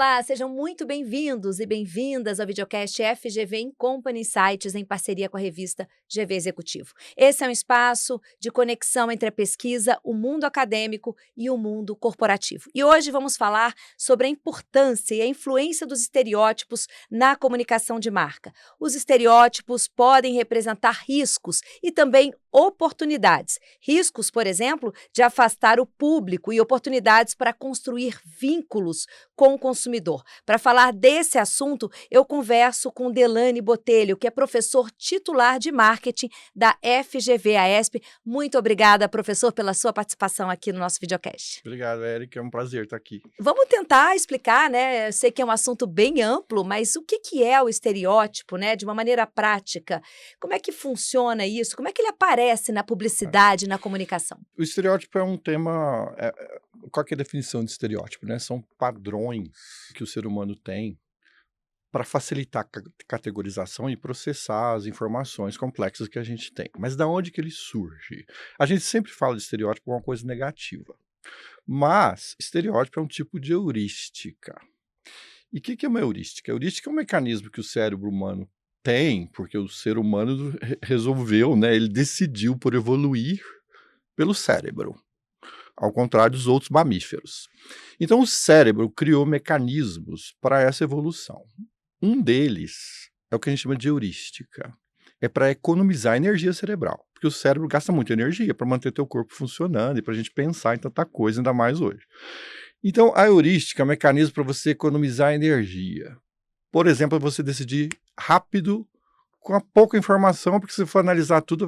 Olá, sejam muito bem-vindos e bem-vindas ao videocast FGV in Company Insights em parceria com a revista GV Executivo. Esse é um espaço de conexão entre a pesquisa, o mundo acadêmico e o mundo corporativo. E hoje vamos falar sobre a importância e a influência dos estereótipos na comunicação de marca. Os estereótipos podem representar riscos e também oportunidades. Riscos, por exemplo, de afastar o público e oportunidades para construir vínculos com o consumidor. Para falar desse assunto, eu converso com Delane Botelho, que é professor titular de marketing da FGV-AESP. Muito obrigada, professor, pela sua participação aqui no nosso videocast. Obrigado, Eric. É um prazer estar aqui. Vamos tentar explicar, né? Eu sei que é um assunto bem amplo, mas o que é o estereótipo, né? De uma maneira prática. Como é que funciona isso? Como é que ele aparece na publicidade, na comunicação? O estereótipo é um tema... Qual que é a definição de estereótipo, né? São padrões que o ser humano tem para facilitar a categorização e processar as informações complexas que a gente tem. Mas da onde que ele surge? A gente sempre fala de estereótipo como uma coisa negativa. Mas estereótipo é um tipo de heurística. E o que é uma heurística? A heurística é um mecanismo que o cérebro humano tem, porque o ser humano resolveu, né? Ele decidiu por evoluir pelo cérebro, ao contrário dos outros mamíferos. Então o cérebro criou mecanismos para essa evolução. Um deles é o que a gente chama de heurística. É para economizar energia cerebral, porque o cérebro gasta muita energia para manter teu corpo funcionando e para a gente pensar em tanta coisa, ainda mais hoje. Então a heurística é um mecanismo para você economizar energia. Por exemplo, você decidir rápido, com a pouca informação, porque se for analisar tudo,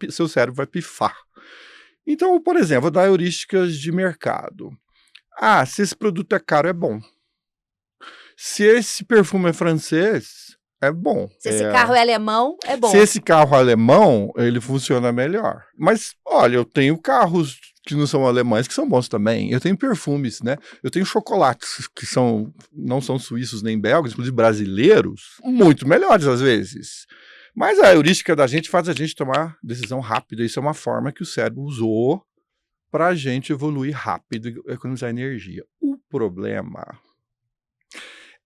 seu cérebro vai pifar. Então, por exemplo, vou dar heurísticas de mercado. Se esse produto é caro, é bom. Se esse perfume é francês, é bom. Se esse carro é alemão, é bom. Se esse carro é alemão, ele funciona melhor. Mas, olha, eu tenho carros que não são alemães que são bons também. Eu tenho perfumes, né? Eu tenho chocolates que não são suíços nem belgas, inclusive brasileiros, muito melhores às vezes. Mas a heurística da gente faz a gente tomar decisão rápida. Isso é uma forma que o cérebro usou para a gente evoluir rápido e economizar energia. O problema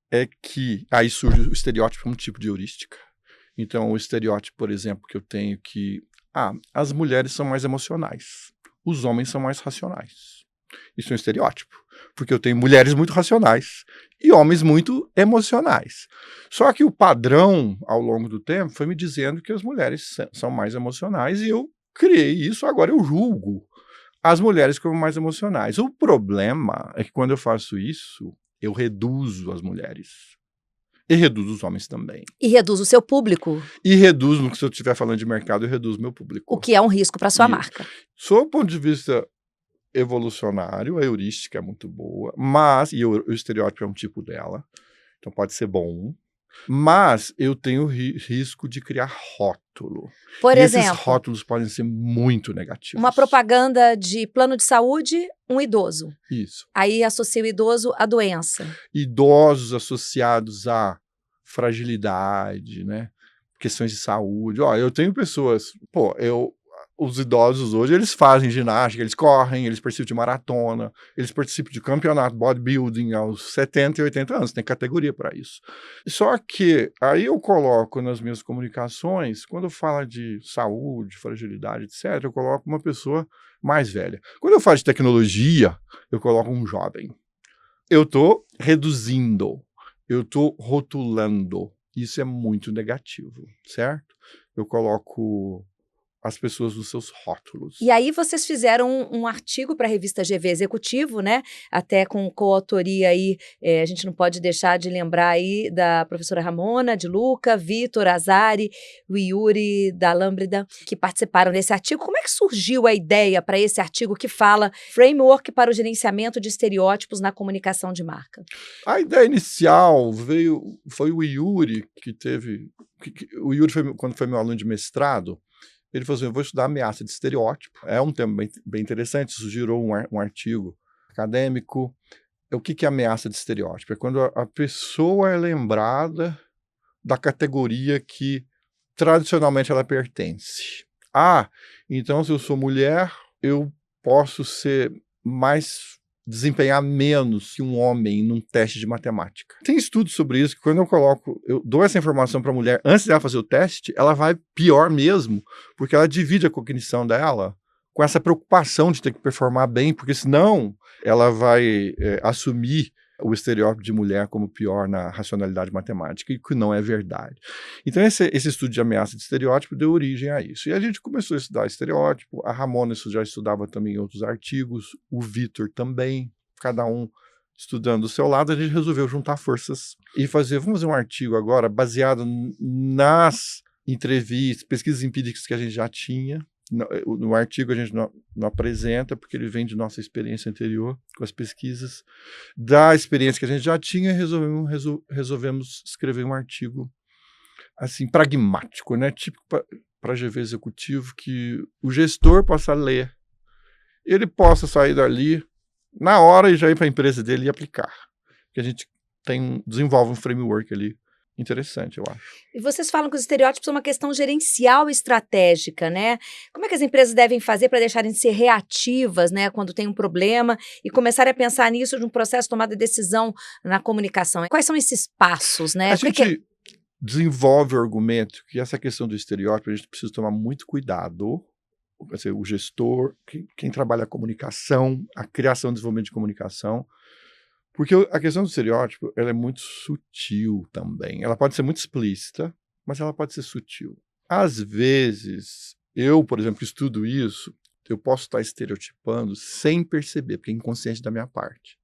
é que aí surge o estereótipo como um tipo de heurística. Então, o estereótipo, por exemplo, que eu tenho que as mulheres são mais emocionais, os homens são mais racionais. Isso é um estereótipo, porque eu tenho mulheres muito racionais e homens muito emocionais. Só que o padrão, ao longo do tempo, foi me dizendo que as mulheres são mais emocionais e eu criei isso, agora eu julgo as mulheres como mais emocionais. O problema é que quando eu faço isso, eu reduzo as mulheres. E reduzo os homens também. E reduz o seu público. E reduzo, se eu estiver falando de mercado, eu reduzo meu público. O que é um risco para sua marca. Sob o ponto de vista evolucionário, a heurística é muito boa, e o estereótipo é um tipo dela, então pode ser bom, mas eu tenho risco de criar rótulo. Por exemplo, esses rótulos podem ser muito negativos. Uma propaganda de plano de saúde, um idoso. Isso. Aí associa o idoso à doença. Idosos associados à fragilidade, né? Questões de saúde. Eu tenho pessoas, os idosos hoje, eles fazem ginástica, eles correm, eles participam de maratona, eles participam de campeonato bodybuilding aos 70 e 80 anos, tem categoria para isso. Só que aí eu coloco nas minhas comunicações, quando eu falo de saúde, fragilidade, etc., eu coloco uma pessoa mais velha. Quando eu falo de tecnologia, eu coloco um jovem. Eu estou reduzindo, eu estou rotulando. Isso é muito negativo, certo? Eu coloco as pessoas nos seus rótulos. E aí vocês fizeram um artigo para a revista GV Executivo, né? Até com coautoria aí, a gente não pode deixar de lembrar aí da professora Ramona, de Luca, Vitor, Azari, o Yuri, da Lâmbrida, que participaram desse artigo. Como é que surgiu a ideia para esse artigo que fala Framework para o gerenciamento de estereótipos na comunicação de marca? A ideia inicial foi o Yuri, o Yuri quando foi meu aluno de mestrado, ele falou assim, eu vou estudar ameaça de estereótipo. É um tema bem interessante, isso gerou um artigo acadêmico. O que é ameaça de estereótipo? É quando a pessoa é lembrada da categoria que tradicionalmente ela pertence. Então se eu sou mulher, eu posso ser mais desempenhar menos que um homem num teste de matemática. Tem estudos sobre isso, que quando eu dou essa informação para a mulher antes dela fazer o teste, ela vai pior mesmo, porque ela divide a cognição dela com essa preocupação de ter que performar bem, porque senão ela vai assumir o estereótipo de mulher como pior na racionalidade matemática, e que não é verdade. Então esse estudo de ameaça de estereótipo deu origem a isso. E a gente começou a estudar estereótipo, a Ramona isso já estudava também em outros artigos, o Vitor também, cada um estudando do seu lado. A gente resolveu juntar forças e vamos fazer um artigo agora baseado nas entrevistas, pesquisas empíricas que a gente já tinha. No artigo a gente não apresenta, porque ele vem de nossa experiência anterior com as pesquisas, da experiência que a gente já tinha, resolvemos escrever um artigo assim, pragmático, né? Típico para GV executivo, que o gestor possa ler, ele possa sair dali na hora e já ir para a empresa dele e aplicar. Que a gente desenvolve um framework ali interessante, eu acho. E vocês falam que os estereótipos são uma questão gerencial estratégica, né? Como é que as empresas devem fazer para deixarem de ser reativas, né, quando tem um problema e começarem a pensar nisso de um processo de tomada de decisão na comunicação? Quais são esses passos, né? A gente desenvolve o argumento que essa questão do estereótipo a gente precisa tomar muito cuidado. Quer dizer, o gestor, quem trabalha a comunicação, a criação e desenvolvimento de comunicação. Porque a questão do estereótipo, ela é muito sutil também. Ela pode ser muito explícita, mas ela pode ser sutil. Às vezes, eu, por exemplo, que estudo isso, eu posso estar estereotipando sem perceber, porque é inconsciente da minha parte.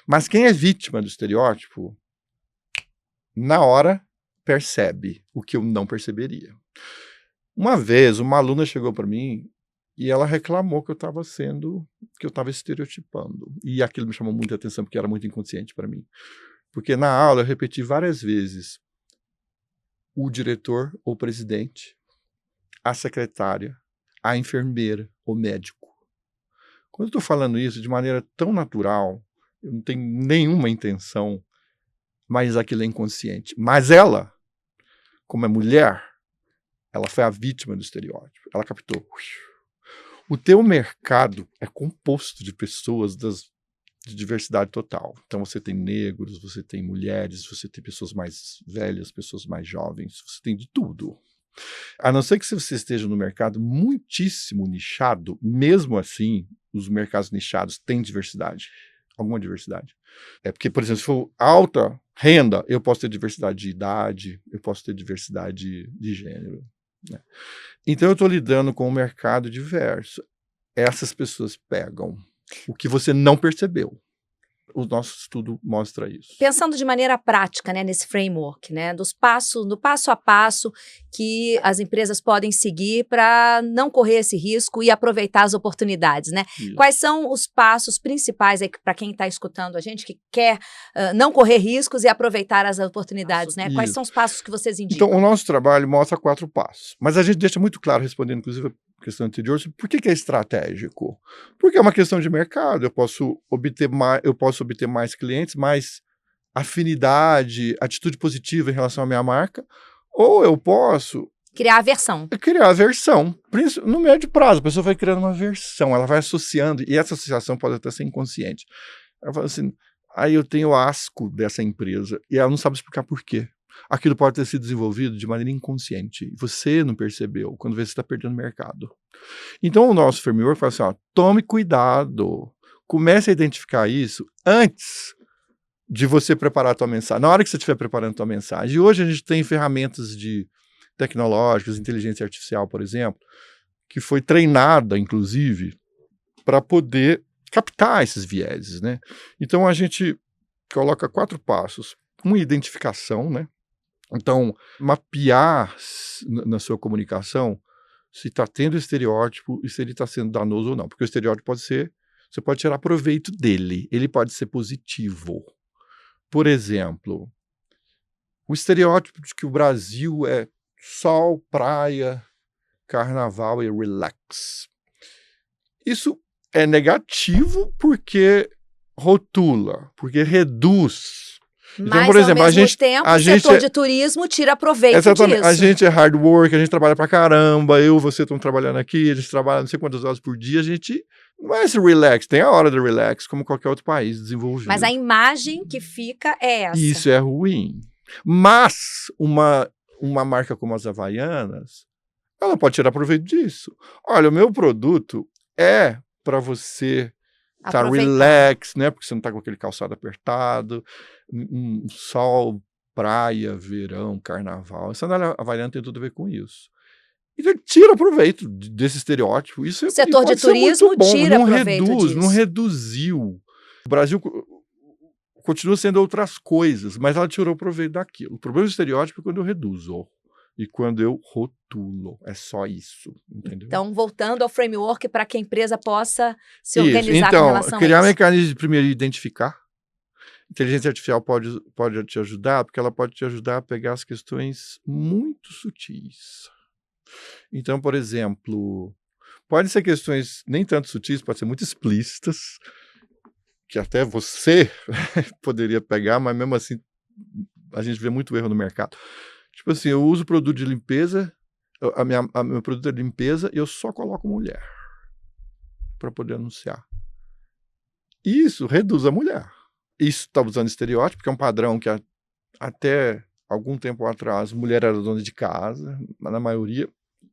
Mas quem é vítima do estereótipo, na hora, percebe o que eu não perceberia. Uma vez, uma aluna chegou para mim e ela reclamou que eu estava estereotipando. E aquilo me chamou muita atenção, porque era muito inconsciente para mim. Porque na aula eu repeti várias vezes o diretor ou presidente, a secretária, a enfermeira, o médico. Quando eu estou falando isso de maneira tão natural, eu não tenho nenhuma intenção, mas aquilo é inconsciente. Mas ela, como é mulher, ela foi a vítima do estereótipo. Ela captou. O teu mercado é composto de pessoas de diversidade total. Então você tem negros, você tem mulheres, você tem pessoas mais velhas, pessoas mais jovens, você tem de tudo. A não ser que você esteja no mercado muitíssimo nichado, mesmo assim, os mercados nichados têm diversidade, alguma diversidade. É porque, por exemplo, se for alta renda, eu posso ter diversidade de idade, eu posso ter diversidade de gênero. Né? Então eu estou lidando com um mercado diverso. Essas pessoas pegam o que você não percebeu. O nosso estudo mostra isso. Pensando de maneira prática, né, nesse framework, né, do passo a passo que as empresas podem seguir para não correr esse risco e aproveitar as oportunidades, né? Isso. Quais são os passos principais para quem está escutando a gente, que quer não correr riscos e aproveitar as oportunidades, né? Quais são os passos que vocês indicam? Então, o nosso trabalho mostra 4 passos, mas a gente deixa muito claro, respondendo inclusive a questão anterior, por que é estratégico? Porque é uma questão de mercado, eu posso obter mais clientes, mais afinidade, atitude positiva em relação à minha marca, ou eu posso criar aversão. Criar aversão. No médio prazo, a pessoa vai criando uma aversão, ela vai associando, e essa associação pode até ser inconsciente. Ela fala assim, aí eu tenho asco dessa empresa, e ela não sabe explicar por quê. Aquilo pode ter sido desenvolvido de maneira inconsciente, e você não percebeu, quando você está perdendo mercado. Então o nosso framework fala assim, ó, tome cuidado, comece a identificar isso antes de você preparar a tua mensagem, na hora que você estiver preparando a tua mensagem. E hoje a gente tem ferramentas tecnológicas, inteligência artificial, por exemplo, que foi treinada, inclusive, para poder captar esses vieses, né? Então a gente coloca 4 passos. Uma identificação, né? Então, mapear na sua comunicação se está tendo estereótipo e se ele está sendo danoso ou não. Porque o estereótipo você pode tirar proveito dele, ele pode ser positivo. Por exemplo, o estereótipo de que o Brasil é sol, praia, carnaval e relax. Isso é negativo porque rotula, porque reduz. Mas, então, por exemplo, ao mesmo tempo, o setor de turismo tira proveito disso. A gente é hard work, a gente trabalha pra caramba, você estão trabalhando aqui, a gente trabalha não sei quantas horas por dia, a gente Não é esse relax, tem a hora do relax, como qualquer outro país desenvolvido. Mas a imagem que fica é essa. Isso é ruim. Mas uma marca como as Havaianas, ela pode tirar proveito disso. Olha, o meu produto é para você estar relax, né? Porque você não está com aquele calçado apertado, sol, praia, verão, carnaval. A sandália Havaiana tem tudo a ver com isso. Então, tira proveito desse estereótipo. Isso o setor de turismo tira proveito disso. Não reduziu. O Brasil continua sendo outras coisas, mas ela tirou proveito daquilo. O problema do estereótipo é quando eu reduzo e quando eu rotulo. É só isso, entendeu? Então, voltando ao framework para que a empresa possa se organizar então, com relação a isso. Criar mecanismos de primeiro identificar. Inteligência artificial pode te ajudar, porque ela pode te ajudar a pegar as questões muito sutis. Então, por exemplo, pode ser questões nem tanto sutis, pode ser muito explícitas, que até você poderia pegar, mas mesmo assim a gente vê muito erro no mercado. Tipo assim, eu uso produto de limpeza, meu produto é de limpeza e eu só coloco mulher para poder anunciar. Isso reduz a mulher. Isso está usando estereótipo, que é um padrão que até algum tempo atrás mulher era dona de casa, na maioria,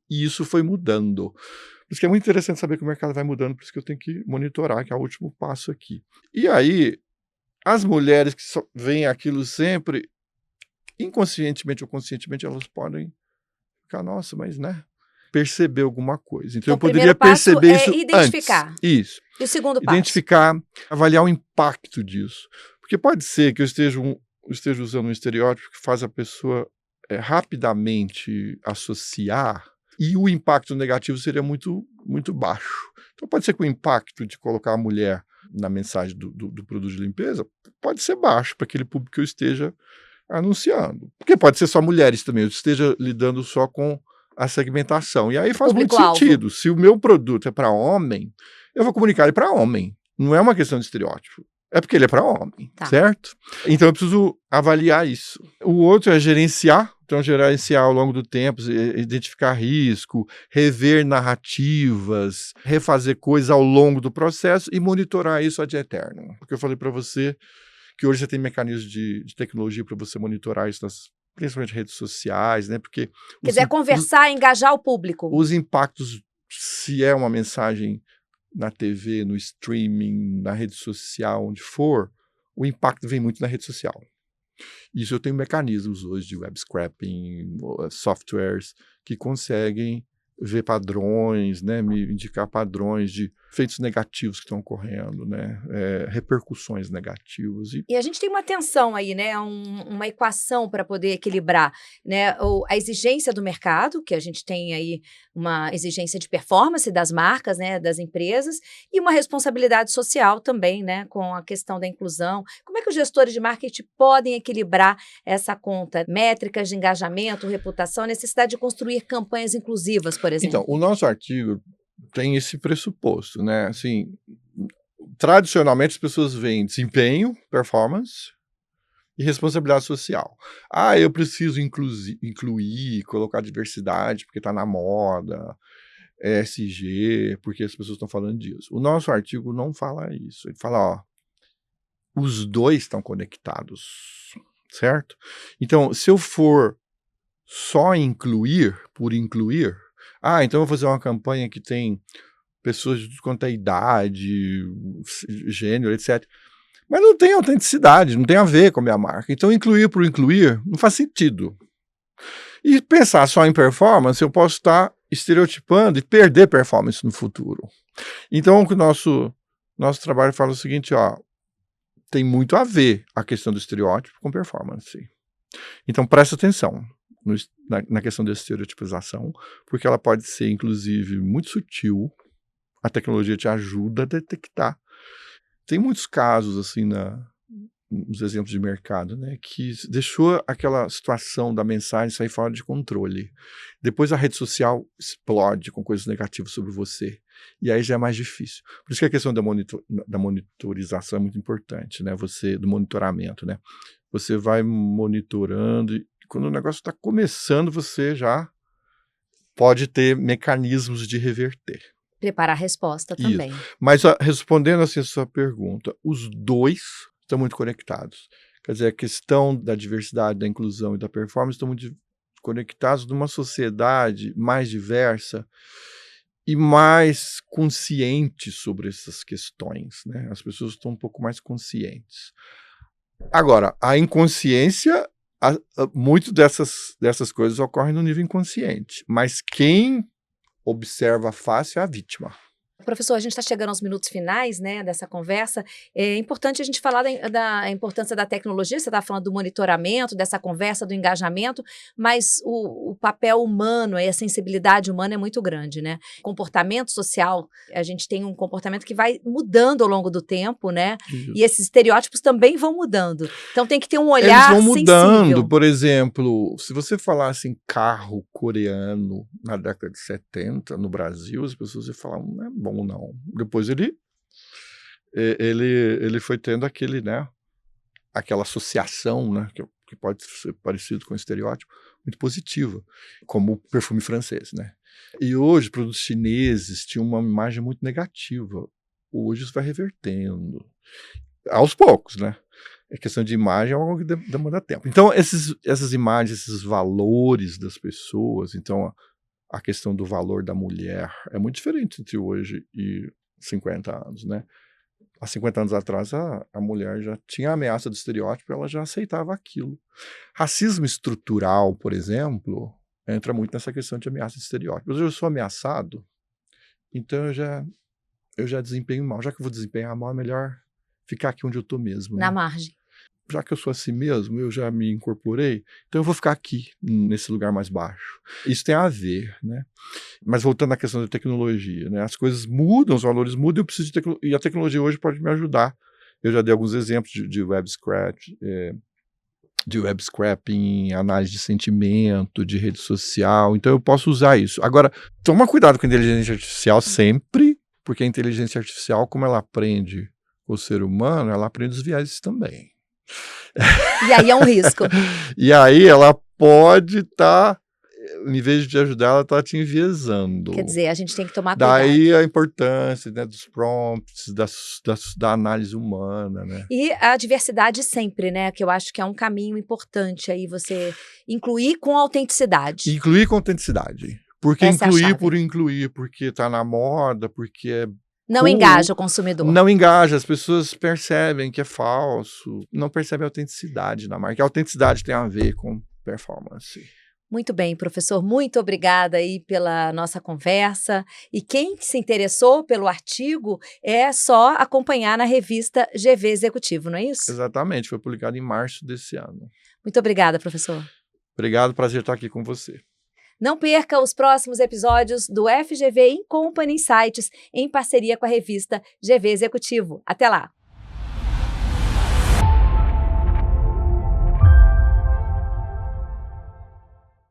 e isso foi mudando. Por isso que é muito interessante saber que o mercado vai mudando, por isso que eu tenho que monitorar, que é o último passo aqui. E aí, as mulheres que veem aquilo sempre, inconscientemente ou conscientemente, elas podem ficar, nossa, mas né, perceber alguma coisa. Então eu poderia perceber isso identificar. Antes. Isso. E o segundo passo? Identificar, avaliar o impacto disso. Porque pode ser que eu esteja usando um estereótipo que faz a pessoa rapidamente associar, e o impacto negativo seria muito, muito baixo. Então pode ser que o impacto de colocar a mulher na mensagem do produto de limpeza pode ser baixo para aquele público que eu esteja anunciando. Porque pode ser só mulheres também, eu esteja lidando só com a segmentação. E aí faz muito sentido. Se o meu produto é para homem, eu vou comunicar ele para homem. Não é uma questão de estereótipo. É porque ele é para homem, certo? Então eu preciso avaliar isso. O outro é gerenciar. Então, gerenciar ao longo do tempo, identificar risco, rever narrativas, refazer coisas ao longo do processo e monitorar isso ad eternum. Porque eu falei para você que hoje você tem mecanismos de tecnologia para você monitorar isso principalmente redes sociais, né? Porque quer dizer, conversar, engajar o público. Os impactos, se é uma mensagem na TV, no streaming, na rede social, onde for, o impacto vem muito na rede social. Isso eu tenho mecanismos hoje de web scraping, softwares que conseguem ver padrões, né, me indicar padrões de efeitos negativos que estão ocorrendo, né, repercussões negativas. E a gente tem uma tensão aí, né, uma equação para poder equilibrar, né, a exigência do mercado, que a gente tem aí uma exigência de performance das marcas, né, das empresas, e uma responsabilidade social também, né, com a questão da inclusão. Como é que os gestores de marketing podem equilibrar essa conta? Métricas de engajamento, reputação, a necessidade de construir campanhas inclusivas, por exemplo. Então, o nosso artigo tem esse pressuposto, né? Assim, tradicionalmente as pessoas veem desempenho, performance e responsabilidade social. Eu preciso incluir, colocar diversidade porque está na moda, ESG, porque as pessoas estão falando disso. O nosso artigo não fala isso. Ele fala, os dois estão conectados, certo? Então, se eu for só incluir por incluir, então eu vou fazer uma campanha que tem pessoas de tudo quanto é idade, gênero, etc. Mas não tem autenticidade, não tem a ver com a minha marca. Então, incluir por incluir não faz sentido. E pensar só em performance, eu posso estar estereotipando e perder performance no futuro. Então, o nosso trabalho fala o seguinte, tem muito a ver a questão do estereótipo com performance. Então, presta atenção na questão da estereotipização, porque ela pode ser, inclusive, muito sutil. A tecnologia te ajuda a detectar. Tem muitos casos, assim, nos exemplos de mercado, né, que deixou aquela situação da mensagem sair fora de controle. Depois a rede social explode com coisas negativas sobre você. E aí já é mais difícil. Por isso que a questão da monitorização é muito importante, né, do monitoramento, né. Você vai monitorando e quando o negócio está começando, você já pode ter mecanismos de reverter. Preparar a resposta Isso. também. Mas respondendo assim a sua pergunta, os dois estão muito conectados. Quer dizer, a questão da diversidade, da inclusão e da performance estão muito conectados numa sociedade mais diversa e mais consciente sobre essas questões, né? As pessoas estão um pouco mais conscientes. Agora, a inconsciência, muito dessas coisas ocorrem no nível inconsciente, mas quem observa fácil é a vítima. Professor, a gente está chegando aos minutos finais, né, dessa conversa. É importante a gente falar da importância da tecnologia. Você está falando do monitoramento, dessa conversa, do engajamento, mas o papel humano e a sensibilidade humana é muito grande, né? Comportamento social, a gente tem um comportamento que vai mudando ao longo do tempo, né? Isso. E esses estereótipos também vão mudando. Então tem que ter um Eles olhar vão mudando. sensível. Por exemplo, se você falasse em carro coreano na década de 70 no Brasil, as pessoas iam falar, não é bom não. Depois ele foi tendo aquele, né, aquela associação, né, que pode ser parecido com o estereótipo, muito positiva, como o perfume francês, né? E hoje, produtos chineses tinham uma imagem muito negativa. Hoje isso vai revertendo. Aos poucos, né? A questão de imagem é algo que demanda tempo. Então, essas imagens, esses valores das pessoas, então a questão do valor da mulher é muito diferente entre hoje e 50 anos, né? Há 50 anos atrás, a mulher já tinha a ameaça do estereótipo, ela já aceitava aquilo. Racismo estrutural, por exemplo, entra muito nessa questão de ameaça de estereótipos. Eu sou ameaçado, então eu já desempenho mal. Já que eu vou desempenhar mal, é melhor ficar aqui onde eu estou mesmo. Na né? margem. Já que eu sou assim mesmo, eu já me incorporei, então eu vou ficar aqui, nesse lugar mais baixo. Isso tem a ver, né? Mas voltando à questão da tecnologia, né? As coisas mudam, os valores mudam, eu preciso de tecnologia, e a tecnologia hoje pode me ajudar. Eu já dei alguns exemplos de web scraping, análise de sentimento, de rede social, então eu posso usar isso. Agora, toma cuidado com a inteligência artificial sempre, porque a inteligência artificial, como ela aprende o ser humano, ela aprende os viéses também. E aí é um risco. E aí ela pode estar, em vez de ajudar, ela está te enviesando. Quer dizer, a gente tem que tomar cuidado. Daí a importância, né, dos prompts, da análise humana, né? E a diversidade sempre, né? Que eu acho que é um caminho importante aí você incluir com autenticidade. Incluir com autenticidade. Porque Essa é a incluir chave. por incluir, porque está na moda, porque é Não cool, engaja o consumidor. Não engaja, as pessoas percebem que é falso, não percebem a autenticidade na marca. A autenticidade tem a ver com performance. Muito bem, professor, muito obrigada aí pela nossa conversa. E quem se interessou pelo artigo é só acompanhar na revista GV Executivo, não é isso? Exatamente, foi publicado em março desse ano. Muito obrigada, professor. Obrigado, prazer estar aqui com você. Não perca os próximos episódios do FGV Company Insights em parceria com a revista GV Executivo. Até lá!